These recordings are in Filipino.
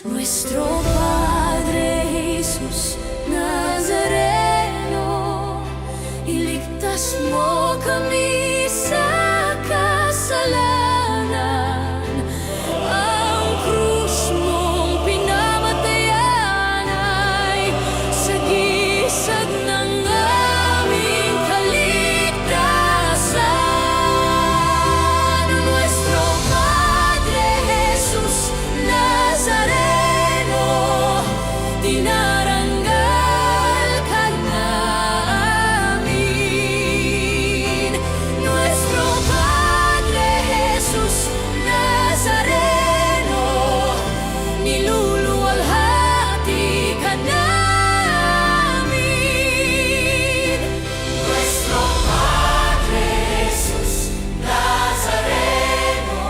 Nuestro Padre Jesus Nazareno, iligtas mo kami sa kasalanan. Ang krus mong pinamatayan ay sagisag ng aming kaligtasan. Nuestro Padre Jesus Nazareno, dinarangal ka namin. Nuestro Padre Jesus Nazareno, niluluwalhati ka namin. Nuestro Padre Jesus Nazareno,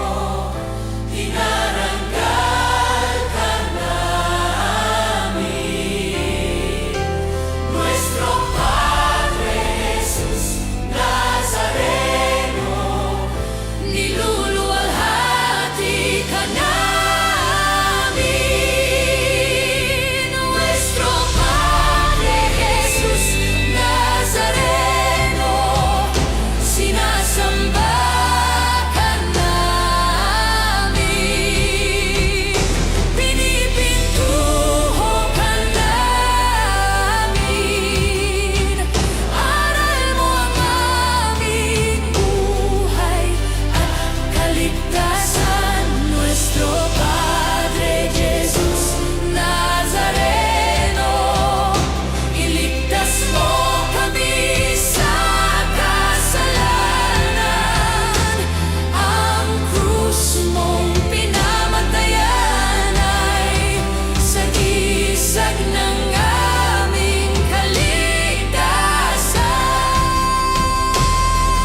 dinarangal ka namin. Nuestro Padre Jesus Nazareno, niluluwalhati ka namin. Nuestro Padre Jesus Nazareno, sinasamba ka namin. Pinipintuho ka namin. Aral mo ang aming buhay at kaligtasan. Nuestro Padre Jesus Nazareno, iligtas mo kami sa kasalanan. Ang krus mong pinamatayan ay sagisag ng aming kaligtasan.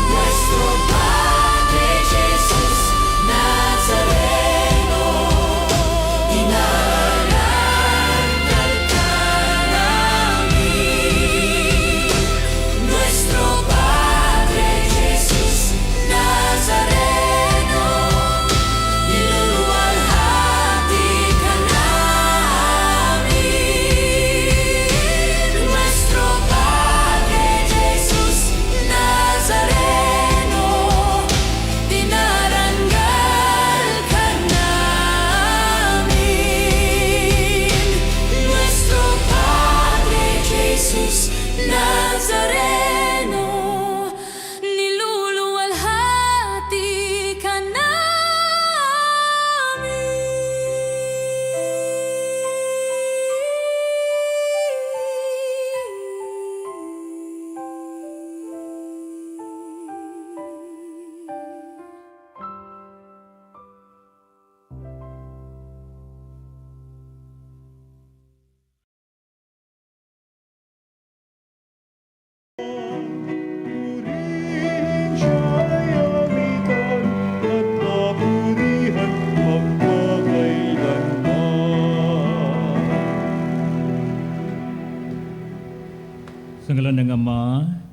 Nuestro Padre Jesus Nazareno, dinarangal ka namin. Nuestro Padre Jesus Nazareno, niluluwalhati ka namin. Nuestro Padre Jesus Nazareno, dinarangal ka namin. Nuestro Padre Jesus Nazareno, niluluwalhati ka namin. Purihin siya'y amitan at papurihan magpakailanman. Sa ngalan ng Ama,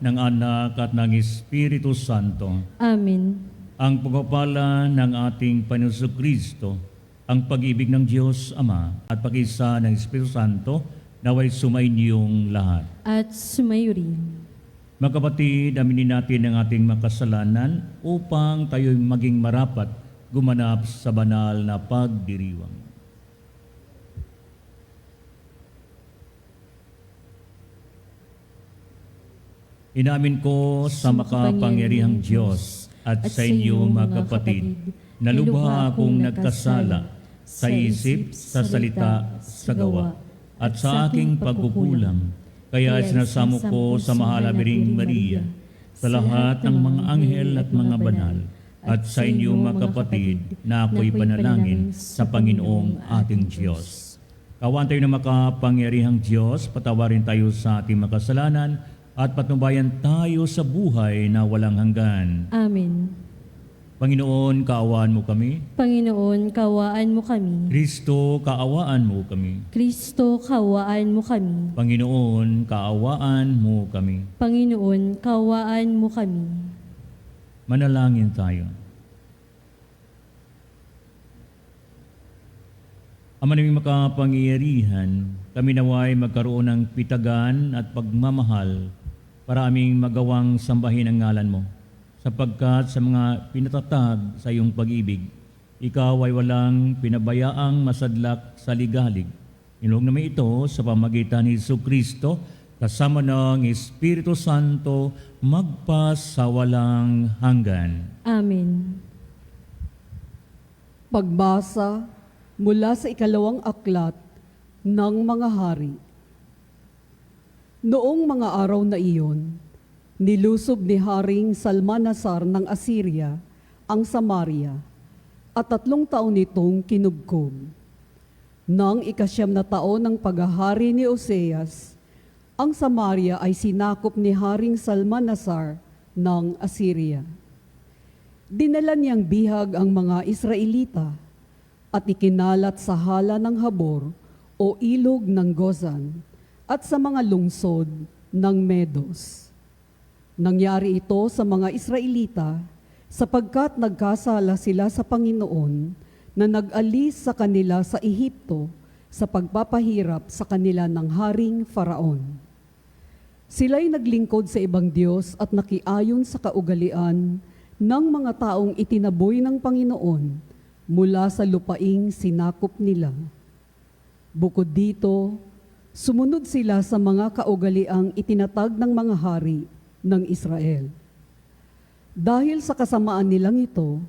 ng Anak at ng Espiritu Santo, Amen. ang pagpapala ng ating Panginoon Kristo, ang pag-ibig ng Diyos Ama at pag-isa ng Espiritu Santo naway sumainyong lahat. At sumayo rin. Mga kapatid, aminin natin ang ating makasalanan upang tayo'y maging marapat gumanap sa banal na pagdiriwang. Inamin ko sa makapangyarihang Diyos at sa inyo mga kapatid, na lubha akong nagkasala sa isip, sa salita, sa gawa, at sa aking pagkukulang. Kaya sinasamo ko sa mahal na Biring Maria, sa lahat ng mga anghel at mga banal, at sa inyo mga kapatid, na ako'y panalangin sa Panginoong ating Diyos. Kawan tayo na makapangyarihang Diyos, patawarin tayo sa ating makasalanan, at patnubayan tayo sa buhay na walang hanggan. Amen. Panginoon, kaawaan mo kami. Panginoon, kawaan mo kami. Kristo, kaawaan mo kami. Kristo, kawaan mo kami. Panginoon, kaawaan mo kami. Panginoon, kawaan mo kami. Manalangin tayo. Ama naming makapangyarihan, kami naway magkaroon ng pitagan at pagmamahal para aming magawang sambahin ang ngalan mo. Sapagkat sa mga pinatatag sa iyong pag-ibig, ikaw ay walang pinabayaang masadlak sa ligalig. Inulog namin ito sa pamagitan ni Jesucristo, kasama ng Espiritu Santo, magpas sa walang hanggan. Amen. Pagbasa mula sa ikalawang aklat ng mga hari. Noong mga araw na iyon, nilusob ni Haring Salmanasar ng Assyria ang Samaria at 3 taon nitong kinubkob. Nang 9 na taon ng paghahari ni Oseas, ang Samaria ay sinakop ni Haring Salmanasar ng Assyria. Dinala niyang bihag ang mga Israelita at ikinalat sa hala ng Habor o ilog ng Gozan at sa mga lungsod ng Medos. Nangyari ito sa mga Israelita sapagkat nagkasala sila sa Panginoon na nag-alis sa kanila sa Ehipto sa pagpapahirap sa kanila ng Haring Faraon. Sila'y naglingkod sa ibang Diyos at nakiayon sa kaugalian ng mga taong itinaboy ng Panginoon mula sa lupaing sinakop nila. Bukod dito, sumunod sila sa mga kaugaliang itinatag ng mga hari ng Israel. Dahil sa kasamaan nilang ito,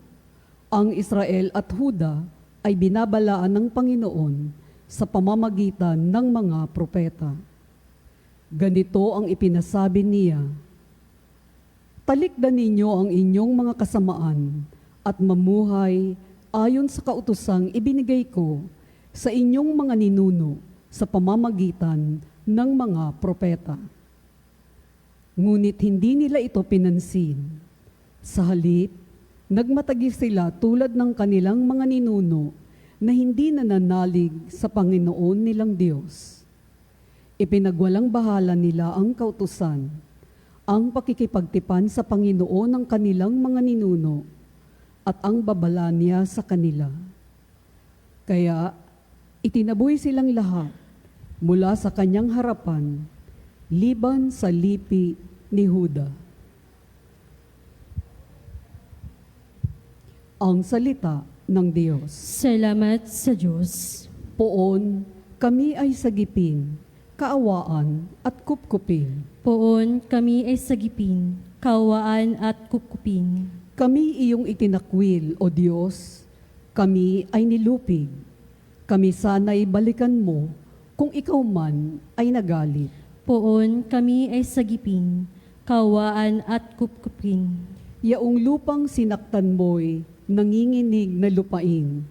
ang Israel at Huda ay binabalaan ng Panginoon sa pamamagitan ng mga propeta. Ganito ang ipinasabi niya, "Talikdan ninyo ang inyong mga kasamaan at mamuhay ayon sa kautosang ibinigay ko sa inyong mga ninuno sa pamamagitan ng mga propeta." Ngunit hindi nila ito pinansin. Sa halip, nagmatagi sila tulad ng kanilang mga ninuno na hindi nananalig sa Panginoon nilang Diyos. Ipinagwalang bahala nila ang kautusan, ang pakikipagtipan sa Panginoon ng kanilang mga ninuno at ang babala niya sa kanila. Kaya itinaboy silang lahat mula sa kanyang harapan, liban sa lipi ni Huda. Ang salita ng Diyos. Salamat sa Diyos. Poon, kami ay sagipin, kaawaan at kupkupin. Poon kami ay sagipin, kawaan at kupkupin. Kami iyong itinakwil, O Diyos. Kami ay nilupig. Kami sana'y balikan mo kung ikaw man ay nagalit. Poon kami ay sagipin, kawaan at kupkupin. Yaong lupang sinaktan mo'y nanginginig na lupain.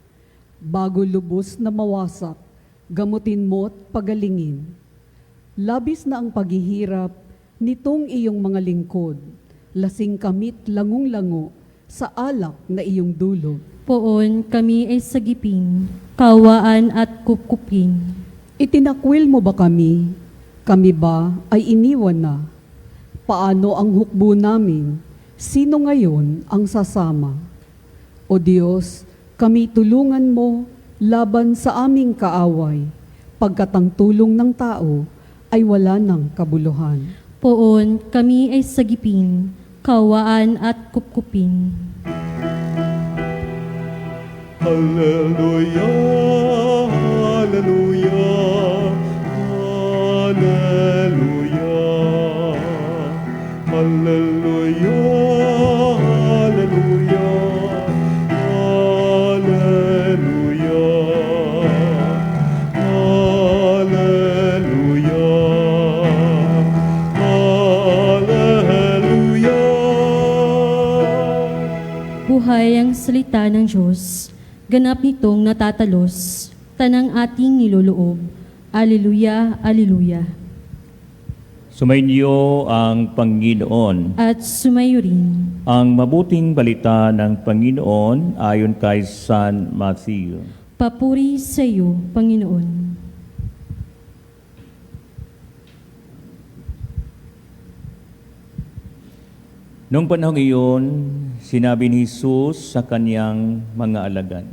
Bago lubos na mawasak, gamutin mo't pagalingin. Labis na ang paghihirap nitong iyong mga lingkod. Lasing kamit langung-lango sa alak na iyong dulot. Poon kami ay sagipin, kawaan at kupkupin. Itinakwil mo ba kami? Kami ba ay iniwan na? Paano ang hukbo namin? Sino ngayon ang sasama? O Diyos, kami tulungan mo laban sa aming kaaway, pagkat ang tulong ng tao ay wala ng kabuluhan. Poon kami ay sagipin, kawaan at kupkupin. Hallelujah, hallelujah, hallelujah, hallelujah, hallelujah, hallelujah, hallelujah. Buhay ang salita ng Diyos, ganap nitong natatalos, tanang ating niloloob. Alleluia, alleluia. Sumainyo ang Panginoon. At sumayo rin. Ang mabuting balita ng Panginoon ayon kay San Matthew. Papuri sa iyo, Panginoon. Noong panahong iyon, sinabi ni Jesus sa kaniyang mga alagad,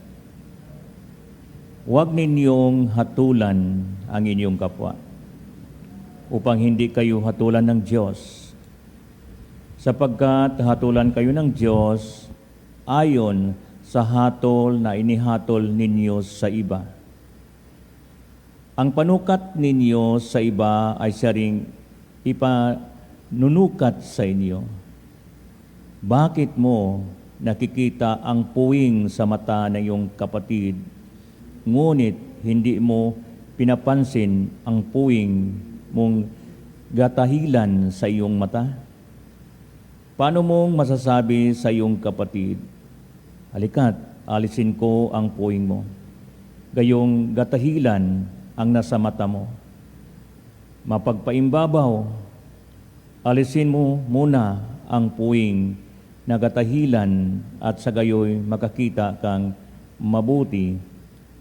huwag ninyong hatulan ang inyong kapwa, upang hindi kayo hatulan ng Diyos. Sapagkat hatulan kayo ng Diyos ayon sa hatol na inihatol ninyo sa iba. Ang panukat ninyo sa iba ay siya ring ipanunukat sa inyo. Bakit mo nakikita ang puwing sa mata ng iyong kapatid, ngunit hindi mo pinapansin ang puwing mong gatahilan sa iyong mata? Paano mong masasabi sa iyong kapatid, halika't alisin ko ang puwing mo, gayong gatahilan ang nasa mata mo? Mapagpaimbabaw, alisin mo muna ang puwing na gatahilan at sa gayoy makakita kang mabuti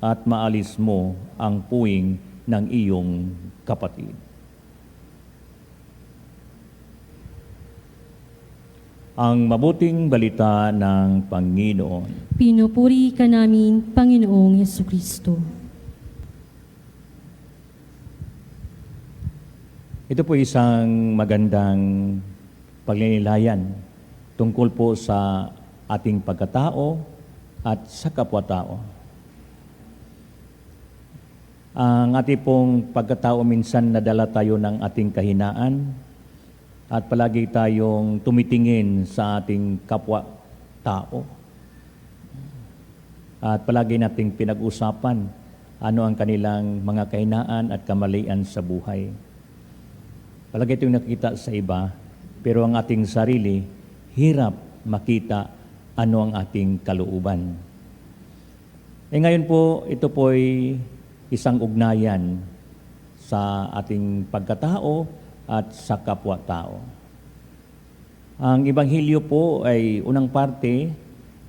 at maalis mo ang puwing ng iyong kapatid. Ang mabuting balita ng Panginoon. Pinupuri ka namin, Panginoong Hesukristo. Ito po isang magandang paglililayan tungkol po sa ating pagkatao at sa kapwa-tao. Ang ating pong pagkatao minsan nadala tayo ng ating kahinaan at palagi tayong tumitingin sa ating kapwa-tao. At palagi nating pinag-usapan ano ang kanilang mga kahinaan at kamalian sa buhay. Palagi itong nakita sa iba, pero ang ating sarili, hirap makita ano ang ating kalooban. Ngayon po, ito po'y isang ugnayan sa ating pagkatao at sa kapwa-tao. Ang Ebanghelyo po ay unang parte,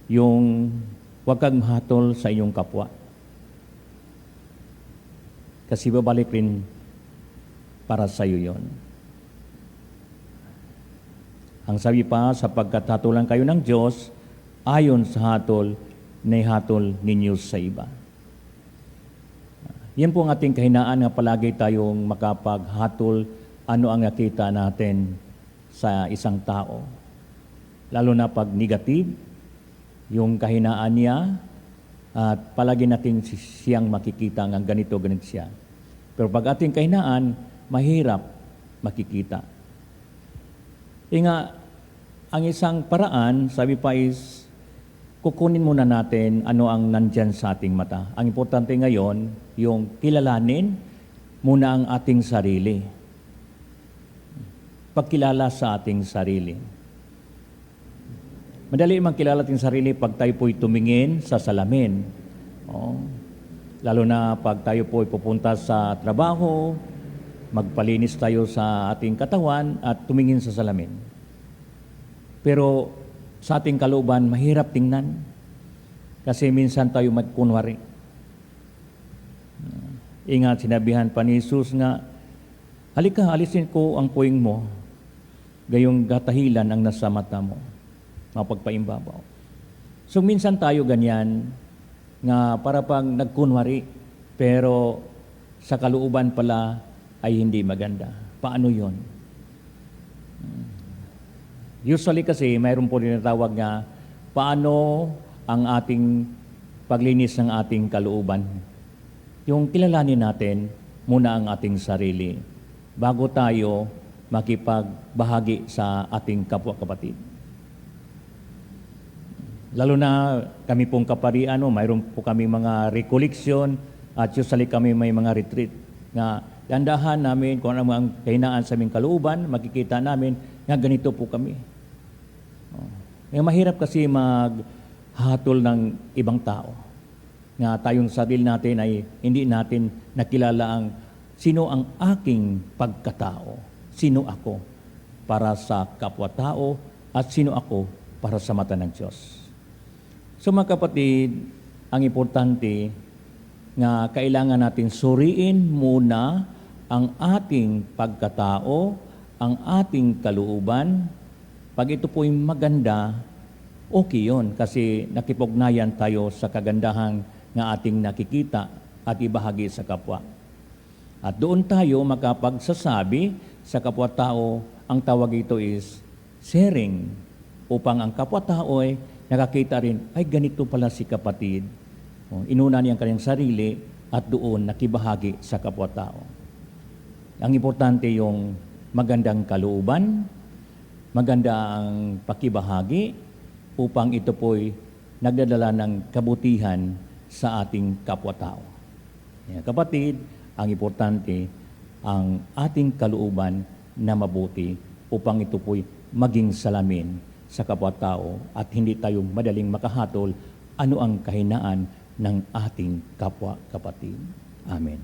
yung huwag kang mahatol sa iyong kapwa. Kasi babalik rin para sa iyo yon. Ang sabi pa, sapagkat hatulan kayo ng Diyos, ayon sa hatol na ihatol ninyo sa iba. Yan po ang ating kahinaan na palagi tayong makapaghatol ano ang nakita natin sa isang tao. Lalo na pag negative, yung kahinaan niya, at palagi natin siyang makikita ng ganito siya. Pero pag ating kahinaan, mahirap makikita. Ang isang paraan, sabi pa is, kukunin muna natin ano ang nandyan sa ating mata. Ang importante ngayon, yung kilalanin muna ang ating sarili. Pagkilala sa ating sarili. Madali magkilala ating sarili pag tayo po'y tumingin sa salamin. Lalo na pag tayo po'y pupunta sa trabaho, magpalinis tayo sa ating katawan at tumingin sa salamin. Pero sa ating kalooban, mahirap tingnan. Kasi minsan tayo magkunwari. Ingat, sinabihan pa ni Jesus nga, halika, alisin ko ang puwing mo, gayong gatahilan ang nasa mata mo. Mapagpaimbabaw. So minsan tayo ganyan, nga para pang nagkunwari, pero sa kalooban pala ay hindi maganda. Paano yon? Usually kasi, mayroon po tinatawag nga, paano ang ating paglinis ng ating kalooban? Yung kilalanin natin muna ang ating sarili bago tayo makipagbahagi sa ating kapwa-kapatid. Lalo na kami pong kaparian, mayroon po kami mga recollection at usually kami may mga retreat nga dandahan namin kung ano ang kahinaan sa aming kalooban, makikita namin nga ganito po kami. Mahirap kasi maghatol ng ibang tao. Nga tayong sarili natin ay hindi natin nakilala ang sino ang aking pagkatao, sino ako para sa kapwa-tao at sino ako para sa mata ng Diyos. So mga kapatid, ang importante nga kailangan natin suriin muna ang ating pagkatao, ang ating kalooban. Pag ito po'y maganda, okay yun kasi nakipugnayan tayo sa kagandahan nga ating nakikita at ibahagi sa kapwa. At doon tayo makapagsasabi sa kapwa-tao, ang tawag ito is sharing, upang ang kapwa-tao ay nakakita rin, ay ganito pala si kapatid. Inuna niya ang kanyang sarili at doon nakibahagi sa kapwa-tao. Ang importante yung magandang kalooban, maganda ang pakibahagi upang ito po'y nagdadala ng kabutihan sa ating kapwa-tao. Kapatid, ang importante ang ating kalooban na mabuti upang ito po'y maging salamin sa kapwa-tao at hindi tayo madaling makahatol ano ang kahinaan ng ating kapwa-kapatid. Amen.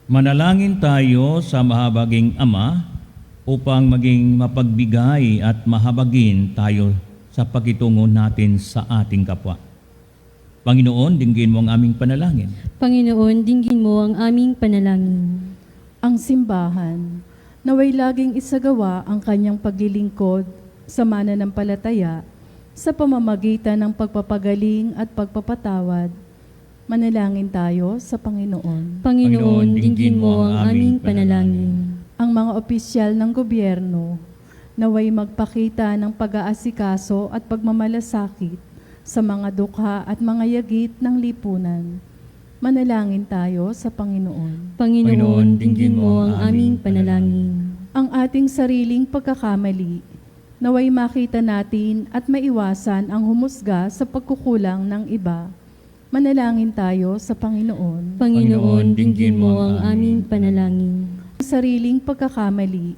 Manalangin tayo sa mahabaging Ama upang maging mapagbigay at mahabagin tayo sa pakitungo natin sa ating kapwa. Panginoon, dinggin mo ang aming panalangin. Panginoon, dinggin mo ang aming panalangin. Ang simbahan, naway laging isagawa ang kanyang paglilingkod sa mananampalataya sa pamamagitan ng pagpapagaling at pagpapatawad. Manalangin tayo sa Panginoon. Panginoon, dinggin mo ang aming panalangin. Ang mga opisyal ng gobyerno, naway magpakita ng pag-aasikaso at pagmamalasakit sa mga dukha at mga yagit ng lipunan. Manalangin tayo sa Panginoon. Panginoon, dinggin mo ang aming panalangin. Ang ating sariling pagkakamali, naway makita natin at maiwasan ang humusga sa pagkukulang ng iba. Manalangin tayo sa Panginoon. Panginoon, dinggin mo ang aming panalangin. Ang sariling pagkakamali,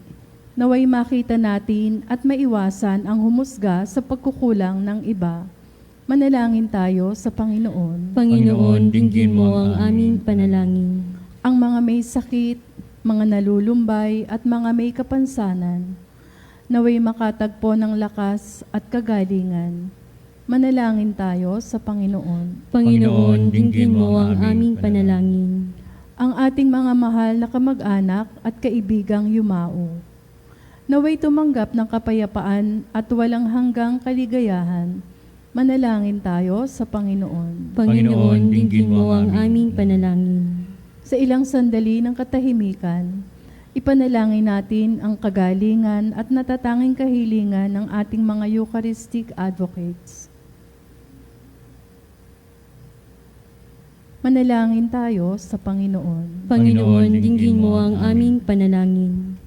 naway makita natin at maiwasan ang humusga sa pagkukulang ng iba. Manalangin tayo sa Panginoon. Panginoon, dinggin mo ang aming panalangin. Ang mga may sakit, mga nalulumbay at mga may kapansanan, naway makatagpo ng lakas at kagalingan. Manalangin tayo sa Panginoon. Panginoon, dinggin mo ang aming panalangin. Ang ating mga mahal na kamag-anak at kaibigang yumao, naway tumanggap ng kapayapaan at walang hanggang kaligayahan. Manalangin tayo sa Panginoon. Panginoon, dinggin mo ang aming panalangin. Sa ilang sandali ng katahimikan, ipanalangin natin ang kagalingan at natatanging kahilingan ng ating mga Eucharistic advocates. Manalangin tayo sa Panginoon. Panginoon, dinggin mo ang aming panalangin.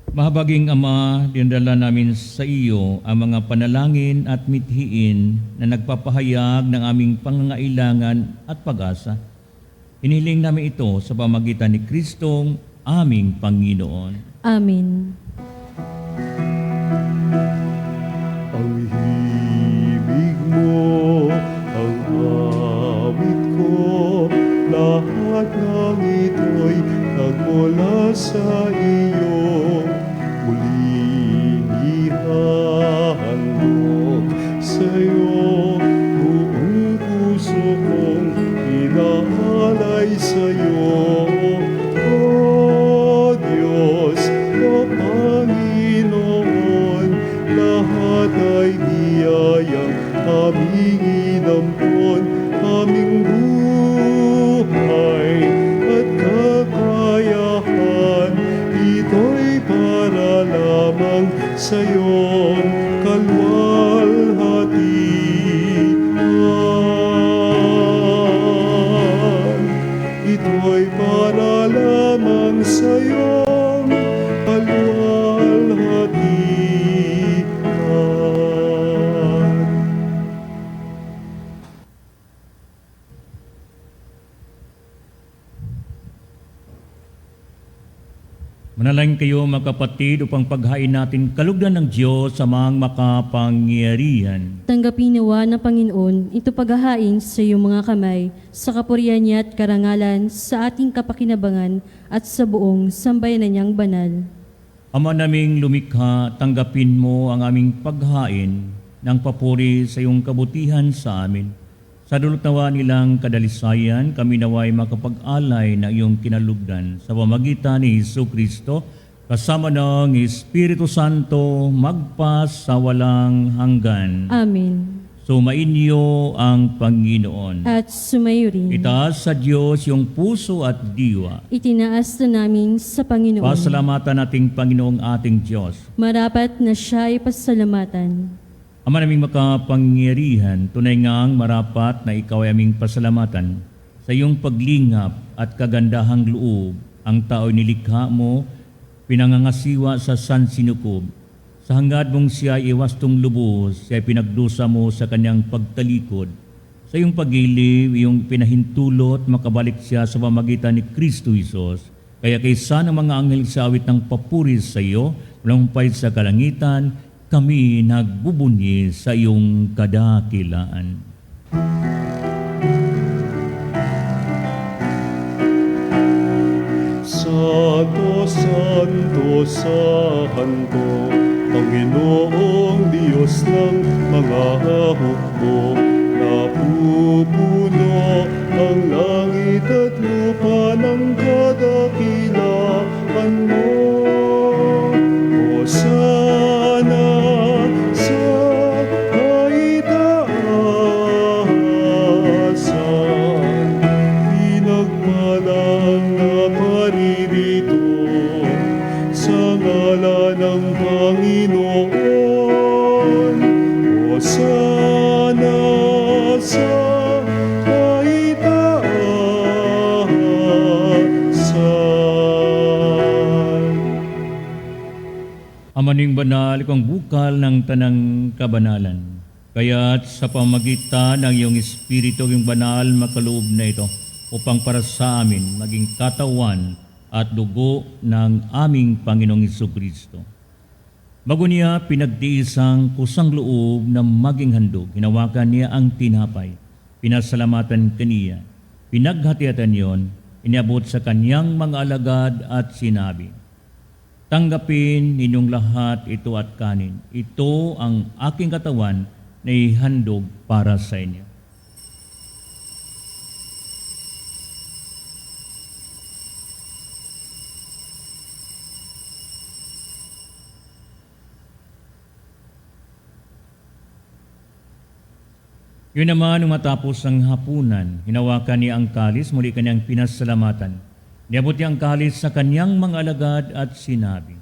Mahabaging Ama, dinadala namin sa iyo ang mga panalangin at mithiin na nagpapahayag ng aming pangangailangan at pag-asa. Inihiling namin ito sa pamagitan ni Kristong aming Panginoon. Amen. Ang himig mo, ang awit ko, lahat ng ito'y nagmula sa iyo. Muling ihahandog sa iyo, buong puso kong inaalay sa iyo. O Diyos, o Panginoon, lahat ay biyayang aming inampon, aming buhay at kakayahan. Ito'y para lamang sa iyong kalwalhatian. Ito'y para lamang sa iyong kalwalhatian. Manalangin kayo mga kapatid upang paghain natin kalugdan ng Diyos sa mga makapangyarihan. Tanggapin nawa ng Panginoon ito paghahain sa iyong mga kamay, sa kapurihan niya at karangalan, sa ating kapakinabangan at sa buong sambayanan niyang banal. Ama naming lumikha, tanggapin mo ang aming paghain ng papuri sa iyong kabutihan sa amin. Sa dulot nawa nilang kadalisayan, kami naway makapag-alay na iyong kinalugdan sa pamagitan ni Hesus Kristo, kasama ng Espiritu Santo, magpas sa walang hanggan. Amen. Sumainyo ang Panginoon. At sumayo rin. Itaas sa Diyos yung puso at diwa. Itinaas na namin sa Panginoon. Pasalamatan nating Panginoong ating Diyos. Marapat na siya ay pasalamatan. Ama naming makapangyarihan, tunay ngang marapat na ikaw ay aming pasalamatan sa iyong paglingap at kagandahang loob. Ang tao'y nilikha mo, pinangangasiwa sa sansinukob. Sa hangad mong siya ay iwastong lubos, siya ay pinagdusa mo sa kanyang pagtalikod. Sa iyong pag-iliw, iyong pinahintulot, makabalik siya sa pamagitan ni Kristo Jesus. Kaya kaysa ng mga anghel sa awit ng papuris sa iyo, walang sa kalangitan, kami nagbubunyi sa iyong kadakilaan. Santo, Santo, Santo, Panginoong Diyos ng mga hukbo, napupuno ang langit at lupa ng kadakilaan mo. Hosana sa kaitaasan, pinagpalang na paririto sa ngalan ng Panginoon. Hosana sa kaitaasan. Amaning banal kong bukal ng tanang kabanalan. Kaya't sa pamagitan ng iyong Espiritu yung banal makaloob na ito upang para sa amin maging katawan at dugo ng aming Panginoong Jesucristo. Bago niya pinagtiisang kusang loob na maging handog, hinawakan niya ang tinapay, pinasalamatan kaniya, pinaghati-hatian yon, iniabot sa kanyang mga alagad at sinabi, "Tanggapin ninyong lahat ito at kanin. Ito ang aking katawan na ihandog para sa inyo." Yun naman, nung matapos ang hapunan, hinawakan niya ang kalis, muli kanyang pinasalamatan. Niabot niya ang kalis sa kanyang mga alagad at sinabi,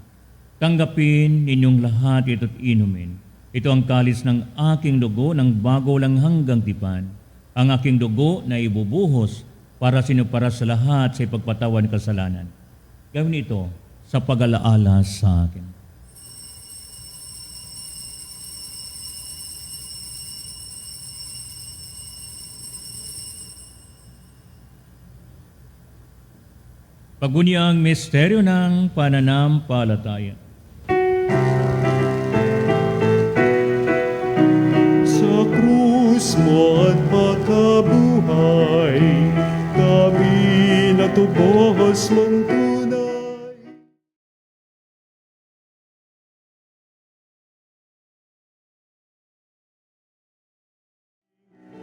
"Tanggapin ninyong lahat ito't inumin. Ito ang kalis ng aking dugo ng bago lang hanggang tipan. Ang aking dugo na ibubuhos para sinupara sa lahat sa ipagpatawan kasalanan. Gawin ito sa pag-alaala sa akin." Pagunyang misteryo ng pananampalataya. Sa krus mo at pagkabuhay, kami natubos mong tunay.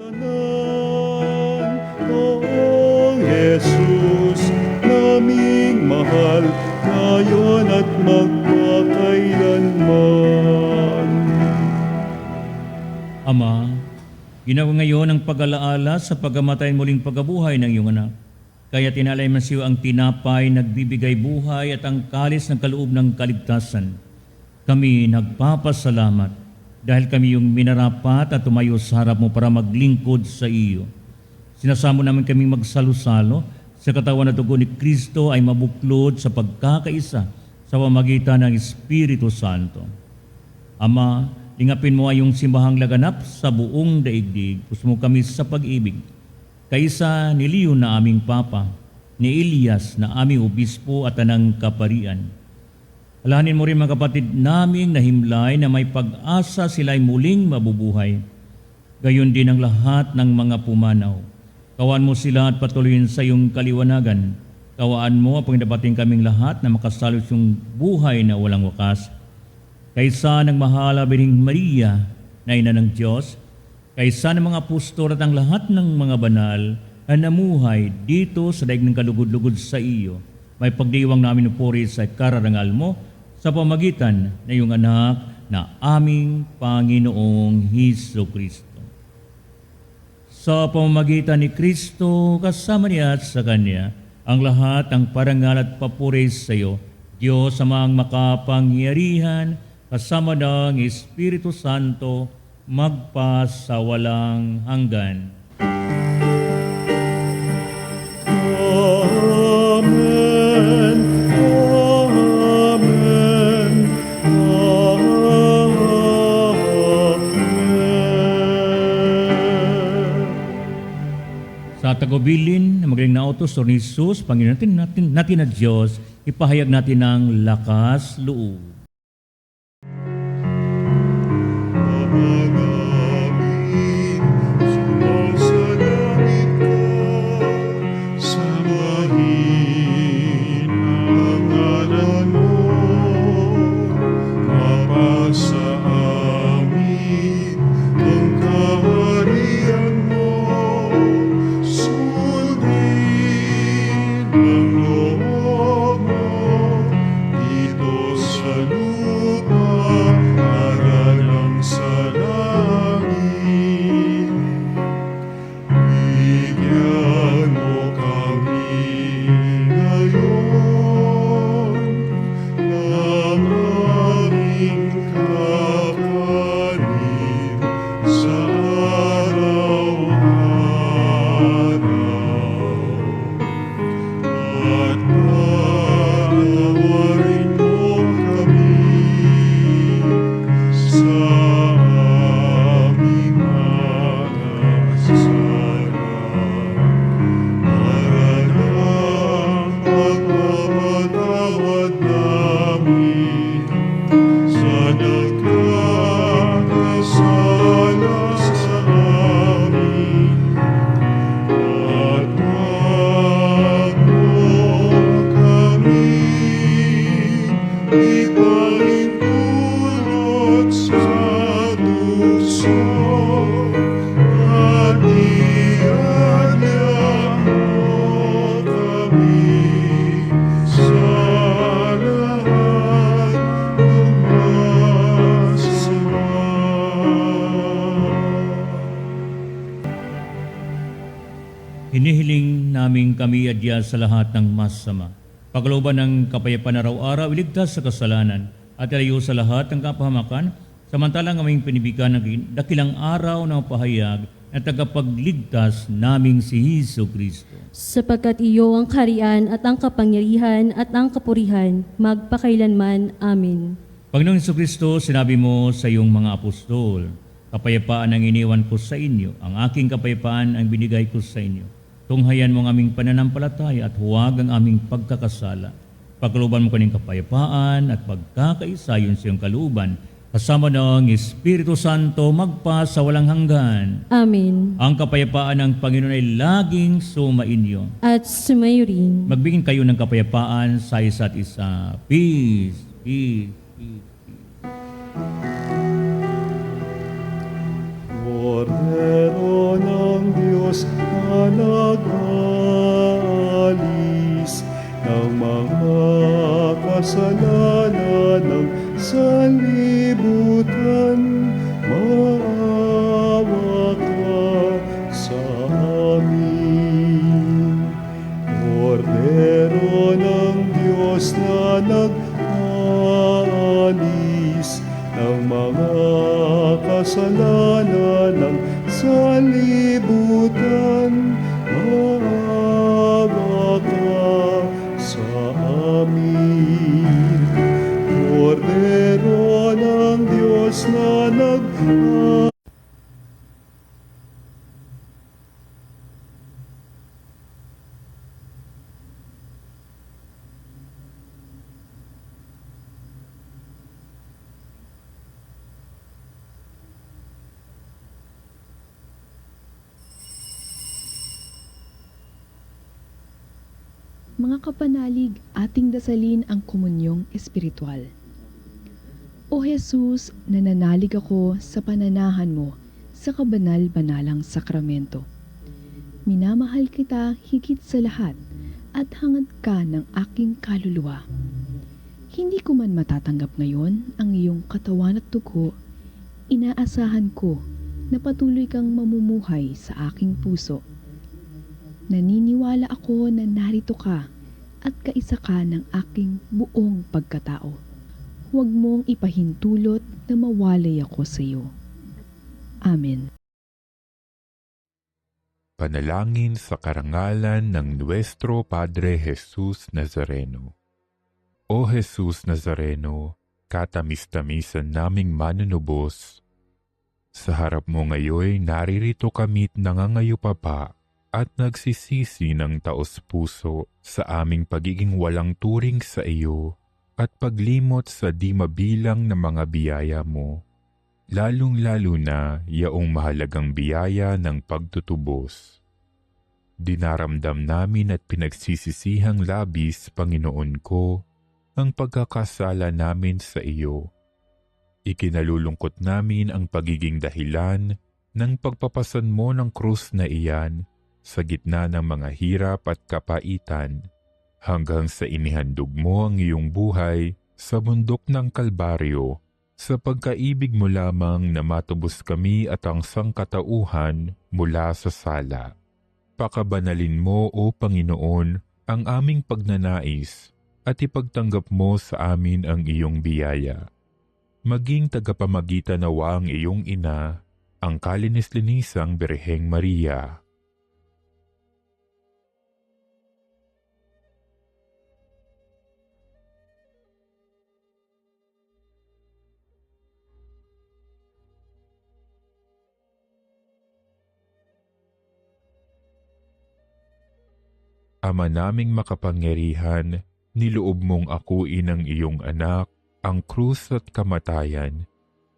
Tanan, Poong Jesus, naming mahal, ngayon at magpakailanman. Ama, ginawa ngayon ang pag-alaala sa pagkamatay muling pagkabuhay ng iyong anak. Kaya tinalay man siyo ang tinapay, nagbibigay buhay at ang kalis ng kaloob ng kaligtasan. Kami nagpapasalamat dahil kami yung minarapat at tumayo sa harap mo para maglingkod sa iyo. Sinasamo namin kaming magsalo-salo sa katawan at dugo ni Kristo ay mabuklod sa pagkakaisa sa pamagitan ng Espiritu Santo. Ama, lingapin mo ay yung simbahang laganap sa buong daigdig. Puso mo kami sa pag-ibig. Kaisa ni Leo na aming Papa, ni Elias na aming obispo at anang kaparian. Alahanin mo rin mga kapatid naming nahimlay na may pag-asa sila'y muling mabubuhay. Gayon din ang lahat ng mga pumanaw. Kawaan mo sila at patuloyin sa iyong kaliwanagan. Kawaan mo ang pagdapating kaming lahat na makasalos yung buhay na walang wakas. Kaysa ng mahal na Birheng Maria na ina ng Diyos, kaysa ng mga apostol at ang lahat ng mga banal na namuhay dito sa daig ng kalugod-lugod sa iyo, may pagdiwang namin puri sa kararangal mo sa pamagitan na iyong anak na aming Panginoong Hesus Kristo. Sa pamamagitan ni Kristo, kasama niya at sa Kanya, ang lahat ng parangal at papuri sa iyo, Diyos amang makapangyarihan, kasama ng Espiritu Santo, magpa sa walang hanggan. Amen. Amen. Amen. Sa tagubilin na magaling na utos ni Jesus, Panginoon natin na Diyos, ipahayag natin ang lakas loob. Amagamin, sumasalangit ka, sambahin ang ngalan mo, mapasa amin ang kaharian mo, sundin ang loob mo, dito sa lupa, para lang sa langit. Bigyan mo kami ngayon ng aming kakanin sa araw-araw. At patawarin mo kami sa aming mga kasalanan, para lang pagpapatawad namin sa nagkakasala sa amin. At wag mo kami ipahintulot sa tukso, at iadya mo kami sa lahat ng masama. Hinihiling namin kami adya sa lahat ng masama. Paglooban ng kapayapaan araw-araw, iligtas sa kasalanan at ilayo sa lahat ng kapahamakan, samantalang aming pinibigan ng dakilang araw ng pahayag na tagapagligtas naming si Hesus Kristo. Sapagkat iyo ang kaharian at ang kapangyarihan at ang kapurihan, magpakailanman. Amen. Panginoong Hesus Kristo, sinabi mo sa iyong mga apostol, kapayapaan ang iniwan ko sa inyo, ang aking kapayapaan ang binigay ko sa inyo. Tunghayan mo ang aming pananampalataya at huwag ang aming pagkakasala. Pagkalooban mo kaning kapayapaan at pagkakaisa yun sa iyong kalooban, kasama ng Espiritu Santo magpa sa walang hanggan. Amen. Ang kapayapaan ng Panginoon ay laging sumainyo. At sumayo rin. Magbigay kayo ng kapayapaan sa isa't isa. Peace, peace, peace. Kordero ng Diyos na nag-alis ng mga kasalanan ng sanlibutan, maawa ka sa amin. Kordero ng Diyos na nag-alis ng mga kasalanan ng sanlibutan, maawa ka sa amin. Kordero ng Diyos na Mga kapanalig, ating dasalin ang komunyong espiritual. O Jesus, nananalig ako sa pananahan mo sa kabanal-banalang sakramento. Minamahal kita higit sa lahat at hangad ka ng aking kaluluwa. Hindi ko man matatanggap ngayon ang iyong katawan at dugo, inaasahan ko na patuloy kang mamumuhay sa aking puso. Naniniwala ako na narito ka at kaisa ka ng aking buong pagkatao. Huwag mong ipahintulot na mawalay ako sa iyo. Amen. Panalangin sa karangalan ng Nuestro Padre Jesus Nazareno. O Jesus Nazareno, katamis-tamisan naming manunubos, sa harap mo ngayon naririto kami't nangangayupapa at nagsisisi ng taos-puso sa aming pagiging walang turing sa iyo at paglimot sa di mabilang na mga biyaya mo, lalong-lalo na yaong mahalagang biyaya ng pagtutubos. Dinaramdam namin at pinagsisisihang labis, Panginoon ko, ang pagkakasala namin sa iyo. Ikinalulungkot namin ang pagiging dahilan ng pagpapasan mo ng krus na iyan sa gitna ng mga hirap at kapaitan, hanggang sa inihandog mo ang iyong buhay sa bundok ng Kalbaryo, sa pagkaibig mo lamang na matubos kami at ang sangkatauhan mula sa sala. Pakabanalin mo, O Panginoon, ang aming pagnanais at ipagtanggap mo sa amin ang iyong biyaya. Maging tagapamagitan nawa ang iyong ina, ang kalinis-linisang Birheng Maria. Ama naming makapangyarihan, niloob mong akuin ang iyong anak, ang krus at kamatayan,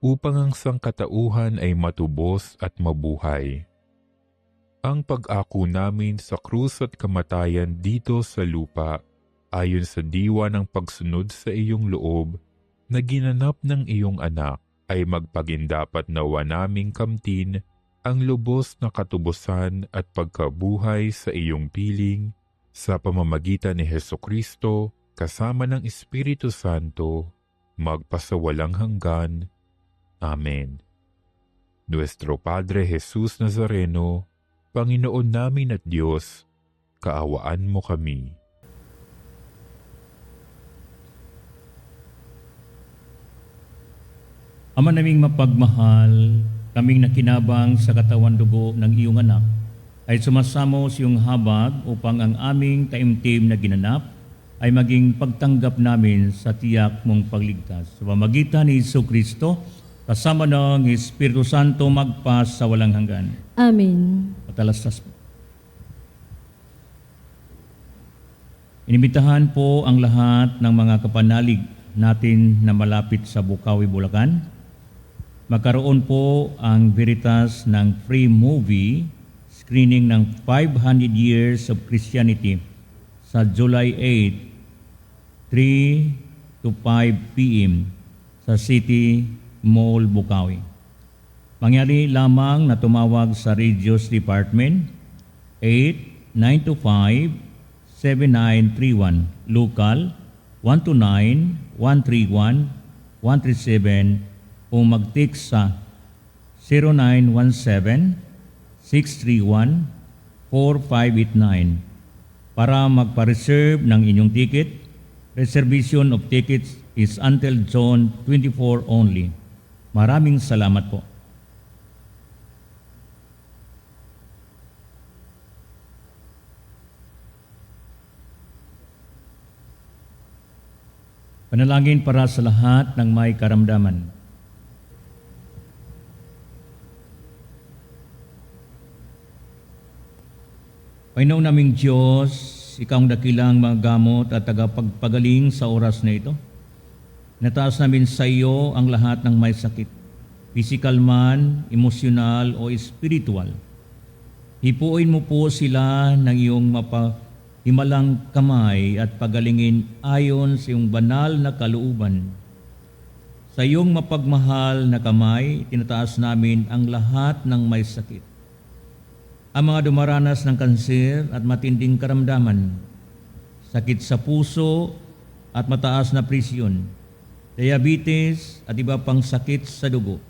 upang ang sangkatauhan ay matubos at mabuhay. Ang pag-ako namin sa krus at kamatayan dito sa lupa, ayon sa diwa ng pagsunod sa iyong loob, na ginanap ng iyong anak, ay magpagindapat nawa naming kamtin ang lubos na katubusan at pagkabuhay sa iyong piling, sa pamamagitan ni Hesukristo, kasama ng Espiritu Santo, magpasawalang hanggan. Amen. Nuestro Padre Jesus Nazareno, Panginoon namin at Diyos, kaawaan mo kami. Ama naming mapagmahal, kaming nakinabang sa katawan dugo ng iyong anak, ay sumasamo sa iyong habag upang ang aming taimtim na ginanap ay maging pagtanggap namin sa tiyak mong pagligtas. Sa pamamagitan ni Jesucristo, kasama ng Espiritu Santo magpas sa walang hanggan. Amen. Patalastas po. Inimbitahan po ang lahat ng mga kapanalig natin na malapit sa Bukawi, Bulacan. Magkaroon po ang Veritas ng free movie screening ng 500 Years of Christianity sa July 8, 3 to 5 p.m. sa City Mall, Bukawi. Mangyari lamang na tumawag sa Radios Department 8-925-7931, local 129-131-137 o mag-text sa 0917-631-4589 para magpa-reserve ng inyong ticket. Reservation of tickets is until June 24 only. Maraming salamat po. Panalangin para sa lahat ng may karamdaman. Panginoon naming Diyos, Ikaw ang dakilang magagamot at tagapagpagaling sa oras na ito. Nataas namin sa iyo ang lahat ng may sakit, physical man, emosyonal o spiritual. Hipuin mo po sila ng iyong mapahimalang kamay at pagalingin ayon sa iyong banal na kalooban. Sa iyong mapagmahal na kamay, tinataas namin ang lahat ng may sakit. Ang mga dumaranas ng kanser at matinding karamdaman, sakit sa puso at mataas na presyon, diabetes at iba pang sakit sa dugo,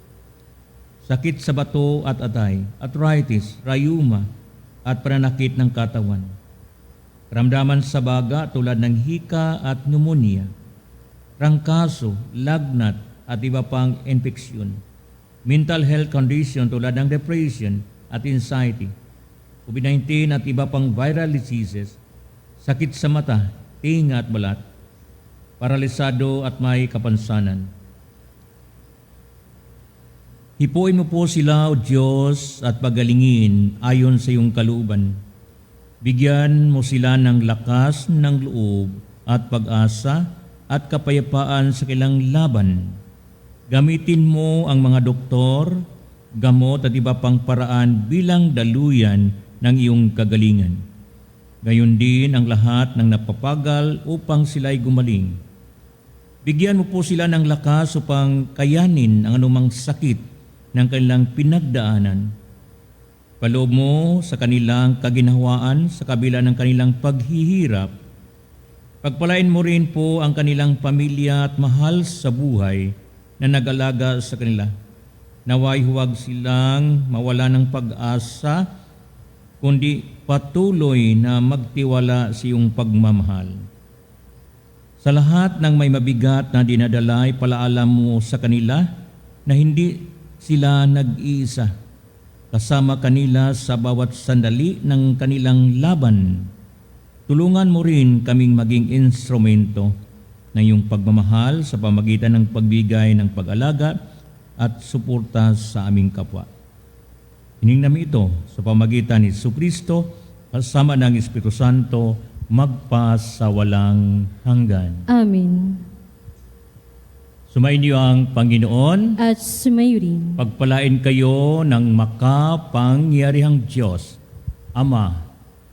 sakit sa bato at atay, arthritis, rayuma at pananakit ng katawan, karamdaman sa baga tulad ng hika at pneumonia, trangkaso, lagnat at iba pang infeksyon, mental health condition tulad ng depression at anxiety, COVID-19 at iba pang viral diseases, sakit sa mata, tinga at balat, paralisado at may kapansanan. Hipuin mo po sila, O Diyos, at pagalingin ayon sa iyong kalooban. Bigyan mo sila ng lakas ng loob at pag-asa at kapayapaan sa kanilang laban. Gamitin mo ang mga doktor, gamot at iba pang paraan bilang daluyan ng iyong kagalingan. Gayon din ang lahat ng napapagal upang sila'y gumaling. Bigyan mo po sila ng lakas upang kayanin ang anumang sakit ng kanilang pinagdaanan. Paloob mo sa kanilang kaginhawaan sa kabila ng kanilang paghihirap. Pagpalain mo rin po ang kanilang pamilya at mahal sa buhay na nag-alaga sa kanila. Naway huwag silang mawala ng pag-asa, kundi patuloy na magtiwala sa iyong pagmamahal. Sa lahat ng may mabigat na dinadalay, palaalam mo sa kanila na hindi sila nag-iisa. Kasama kanila sa bawat sandali ng kanilang laban. Tulungan mo rin kaming maging instrumento ng iyong pagmamahal sa pamagitan ng pagbigay ng pag-alaga at suporta sa aming kapwa. Hining namin ito sa pamagitan ni Jesucristo kasama ng Espiritu Santo magpa sa walang hanggan. Amen. Sumainyo ang Panginoon. At sumayo rin. Pagpalain kayo ng makapangyarihang Diyos, Ama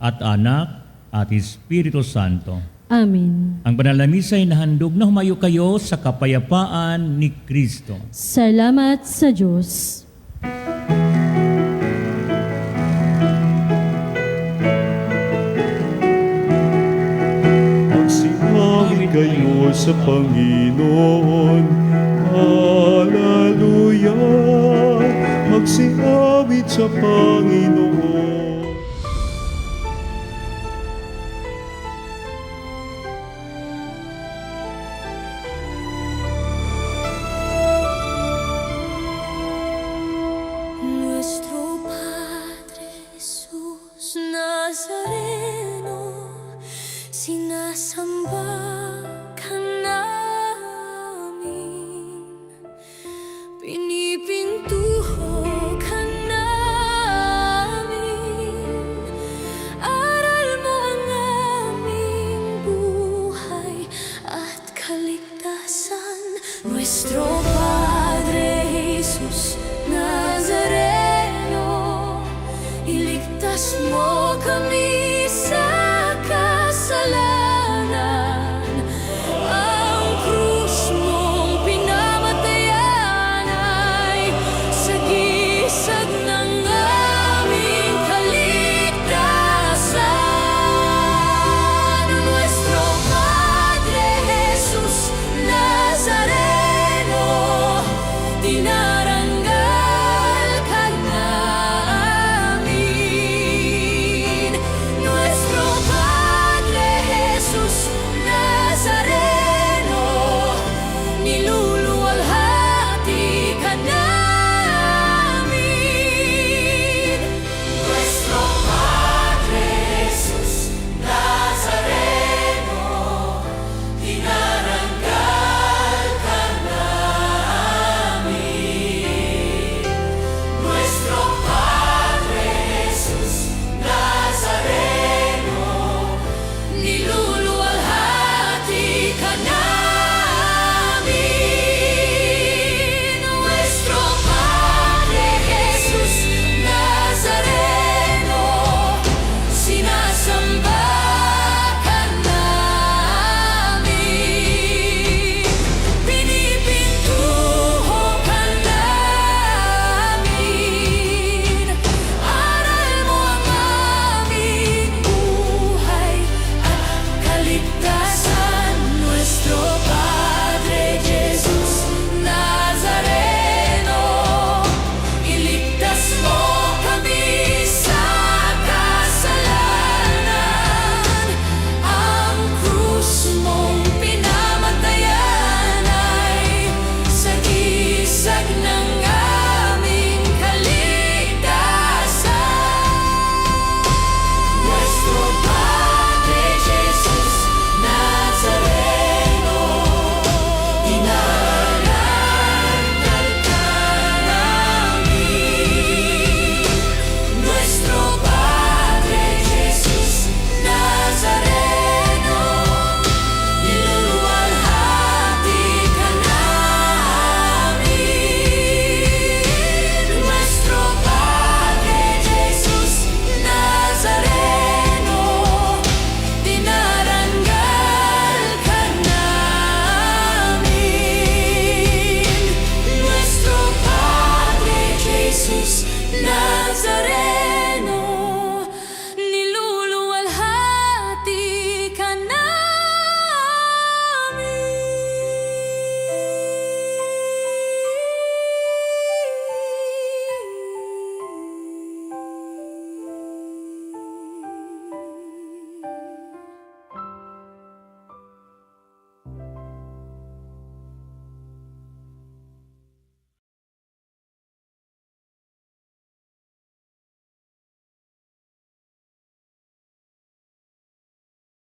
at Anak at Espiritu Santo. Amen. Ang banal na misa ay nahandog na humayo kayo sa kapayapaan ni Kristo. Salamat sa Diyos. Magsiawit kayo sa Panginoon. Hallelujah. Magsiawit sa Panginoon. Nuestro Padre Jesús Nazareno, sinasamba